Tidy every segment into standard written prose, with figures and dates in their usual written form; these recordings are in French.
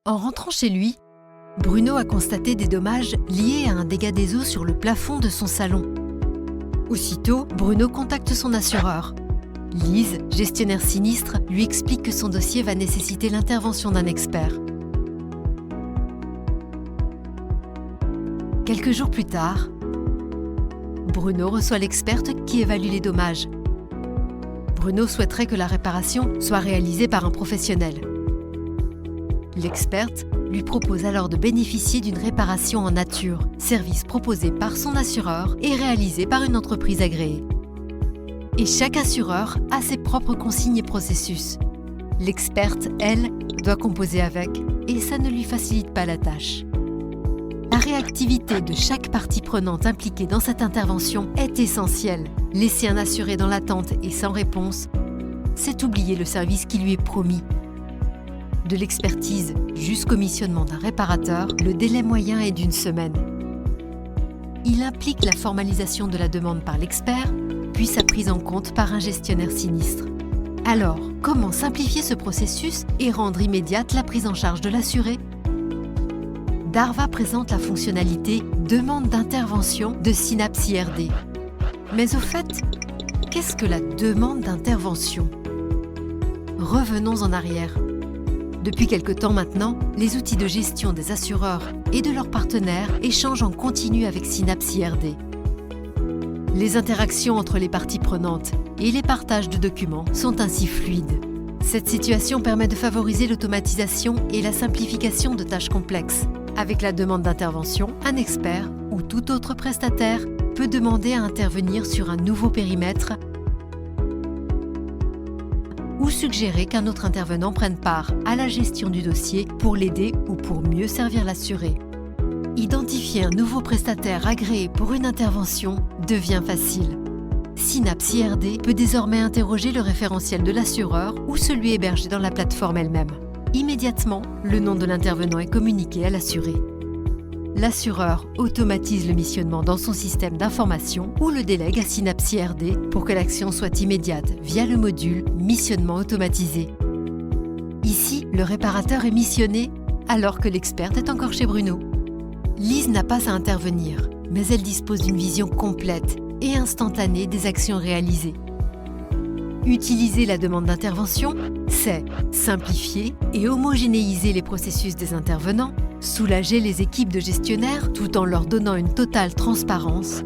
En rentrant chez lui, Bruno a constaté des dommages liés à un dégât des eaux sur le plafond de son salon. Aussitôt, Bruno contacte son assureur. Lise, gestionnaire sinistre, lui explique que son dossier va nécessiter l'intervention d'un expert. Quelques jours plus tard, Bruno reçoit l'experte qui évalue les dommages. Bruno souhaiterait que la réparation soit réalisée par un professionnel. L'experte lui propose alors de bénéficier d'une réparation en nature, service proposé par son assureur et réalisé par une entreprise agréée. Et chaque assureur a ses propres consignes et processus. L'experte, elle, doit composer avec, et ça ne lui facilite pas la tâche. La réactivité de chaque partie prenante impliquée dans cette intervention est essentielle. Laisser un assuré dans l'attente et sans réponse, c'est oublier le service qui lui est promis. De l'expertise jusqu'au missionnement d'un réparateur, le délai moyen est d'1 semaine. Il implique la formalisation de la demande par l'expert, puis sa prise en compte par un gestionnaire sinistre. Alors, comment simplifier ce processus et rendre immédiate la prise en charge de l'assuré ? Darva présente la fonctionnalité « Demande d'intervention » de Synapse IRD. Mais au fait, qu'est-ce que la demande d'intervention ? Revenons en arrière. Depuis quelque temps maintenant, les outils de gestion des assureurs et de leurs partenaires échangent en continu avec Synapse IRD. Les interactions entre les parties prenantes et les partages de documents sont ainsi fluides. Cette situation permet de favoriser l'automatisation et la simplification de tâches complexes. Avec la demande d'intervention, un expert ou tout autre prestataire peut demander à intervenir sur un nouveau périmètre ou suggérer qu'un autre intervenant prenne part à la gestion du dossier pour l'aider ou pour mieux servir l'assuré. Identifier un nouveau prestataire agréé pour une intervention devient facile. Synapse IRD peut désormais interroger le référentiel de l'assureur ou celui hébergé dans la plateforme elle-même. Immédiatement, le nom de l'intervenant est communiqué à l'assuré. L'assureur automatise le missionnement dans son système d'information ou le délègue à Synapse IRD pour que l'action soit immédiate via le module « Missionnement automatisé ». Ici, le réparateur est missionné alors que l'experte est encore chez Bruno. Lise n'a pas à intervenir, mais elle dispose d'une vision complète et instantanée des actions réalisées. Utiliser la demande d'intervention, c'est simplifier et homogénéiser les processus des intervenants, soulager les équipes de gestionnaires tout en leur donnant une totale transparence,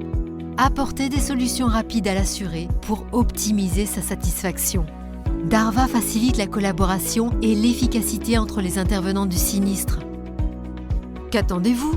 apporter des solutions rapides à l'assuré pour optimiser sa satisfaction. Darva facilite la collaboration et l'efficacité entre les intervenants du sinistre. Qu'attendez-vous ?